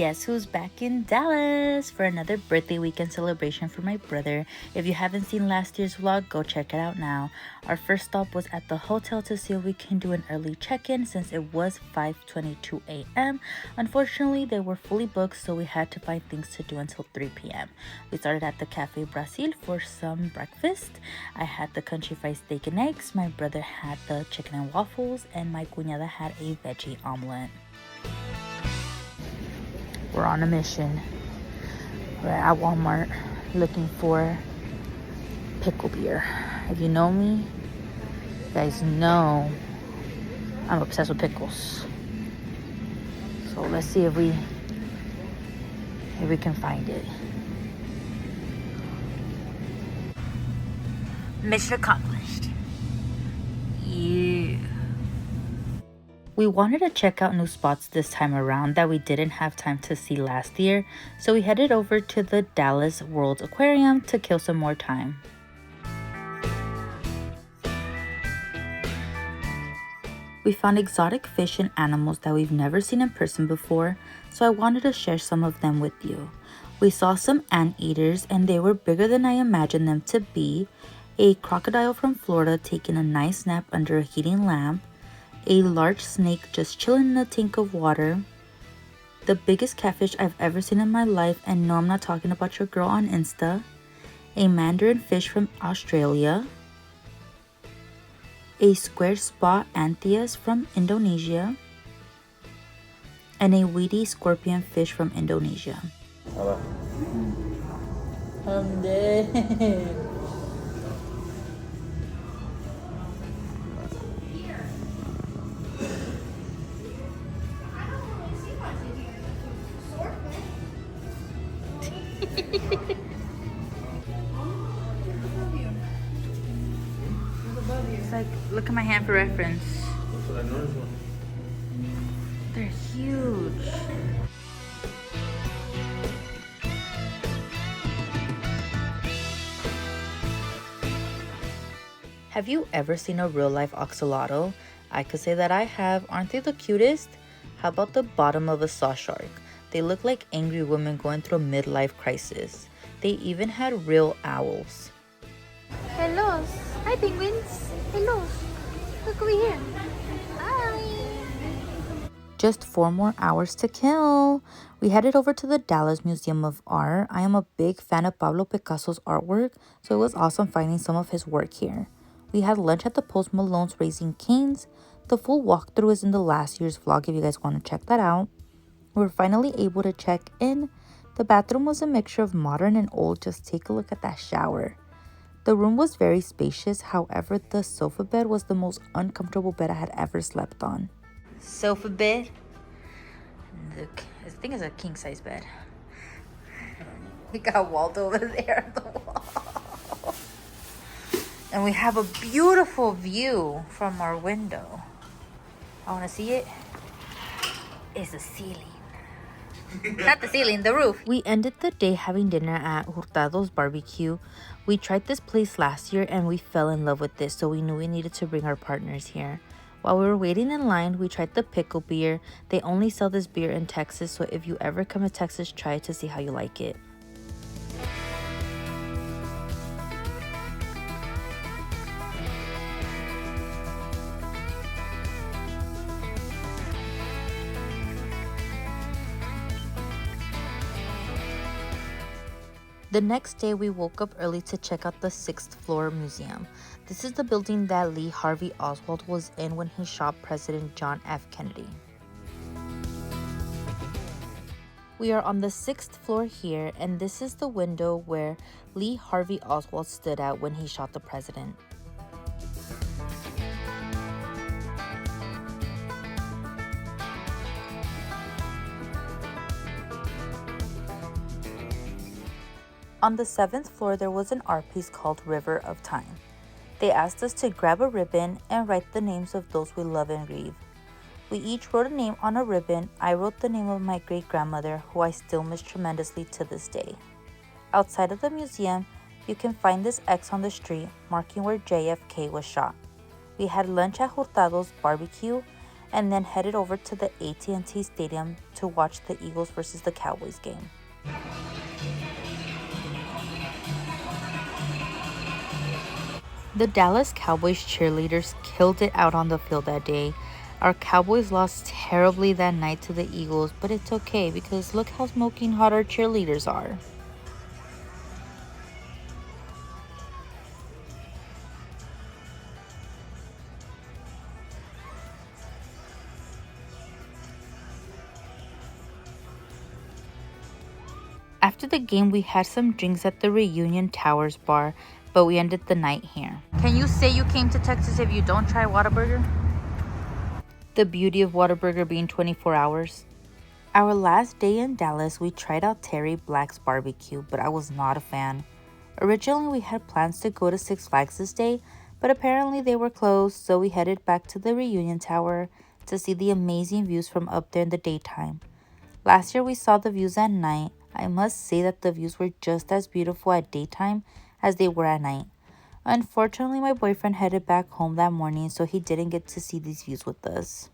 Guess who's back in Dallas for another birthday weekend celebration for my brother. If you haven't seen last year's vlog, go check it out now. Our first stop was at the hotel to see if we can do an early check-in since it was 5:22 a.m. Unfortunately, they were fully booked, so we had to find things to do until 3 p.m. We started at the Cafe Brasil for some breakfast. I had the country fried steak and eggs, my brother had the chicken and waffles, and my cuñada had a veggie omelet. We're on a mission. We're at Walmart looking for pickle beer. If you know me, you guys know I'm obsessed with pickles. So let's see if we can find it. Mission accomplished. Yeah. We wanted to check out new spots this time around that we didn't have time to see last year, so we headed over to the Dallas World Aquarium to kill some more time. We found exotic fish and animals that we've never seen in person before, so I wanted to share some of them with you. We saw some anteaters and they were bigger than I imagined them to be, a crocodile from Florida taking a nice nap under a heating lamp, a large snake just chilling in a tank of water, the biggest catfish I've ever seen in my life, and no, I'm not talking about your girl on Insta, a mandarin fish from Australia, a square spot anthias from Indonesia, and a weedy scorpion fish from Indonesia. I'm dead. It's like, look at my hand for reference. That's what I noticed. They're huge. Have you ever seen a real life oxalotl? I could say that I have. Aren't they the cutest? How about the bottom of a saw shark? They look like angry women going through a midlife crisis. They even had real owls. Hello. Hi, penguins. Hello. Look over here. Hi. Just 4 more hours to kill. We headed over to the Dallas Museum of Art. I am a big fan of Pablo Picasso's artwork, so it was awesome finding some of his work here. We had lunch at the Post Malone's Raising Cane's. The full walkthrough is in the last year's vlog if you guys want to check that out. We were finally able to check in. The bathroom was a mixture of modern and old. Just take a look at that shower. The room was very spacious, however, the sofa bed was the most uncomfortable bed I had ever slept on. Sofa bed? Look, I think it's a king-size bed. We got Walt over there on the wall. And we have a beautiful view from our window. I want to see it. It's the ceiling. Not the ceiling, the roof. We ended the day having dinner at Hurtado's Barbecue. We tried this place last year and we fell in love with this, so we knew we needed to bring our partners here. While we were waiting in line, we tried the Pickle beer. They only sell this beer in Texas, so if you ever come to Texas, try it to see how you like it. The next day, we woke up early to check out the 6th floor museum. This is the building that Lee Harvey Oswald was in when he shot President John F. Kennedy. We are on the 6th floor here, and this is the window where Lee Harvey Oswald stood at when he shot the president. On the 7th floor, there was an art piece called River of Time. They asked us to grab a ribbon and write the names of those we love and grieve. We each wrote a name on a ribbon. I wrote the name of my great-grandmother, who I still miss tremendously to this day. Outside of the museum, you can find this X on the street marking where JFK was shot. We had lunch at Hurtado's Barbecue, and then headed over to the AT&T Stadium to watch the Eagles versus the Cowboys game. The Dallas Cowboys cheerleaders killed it out on the field that day. Our Cowboys lost terribly that night to the Eagles, but it's okay because look how smoking hot our cheerleaders are. After the game, we had some drinks at the Reunion Towers bar, but we ended the night here. Can you say you came to Texas if you don't try Whataburger? The beauty of Whataburger being 24 hours. Our last day in Dallas, we tried out Terry Black's barbecue, but I was not a fan. Originally, we had plans to go to Six Flags this day, but apparently they were closed, so we headed back to the Reunion Tower to see the amazing views from up there in the daytime. Last year, we saw the views at night. I must say that the views were just as beautiful at daytime as they were at night. Unfortunately, my boyfriend headed back home that morning, so he didn't get to see these views with us.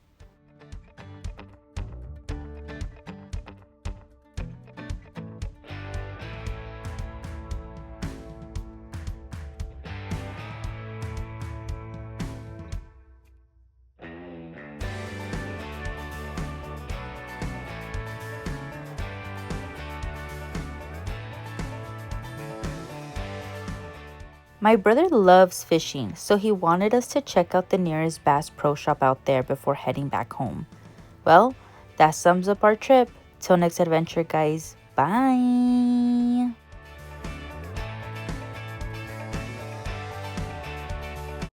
My brother loves fishing, so he wanted us to check out the nearest Bass Pro Shop out there before heading back home. Well, that sums up our trip. Till next adventure, guys. Bye!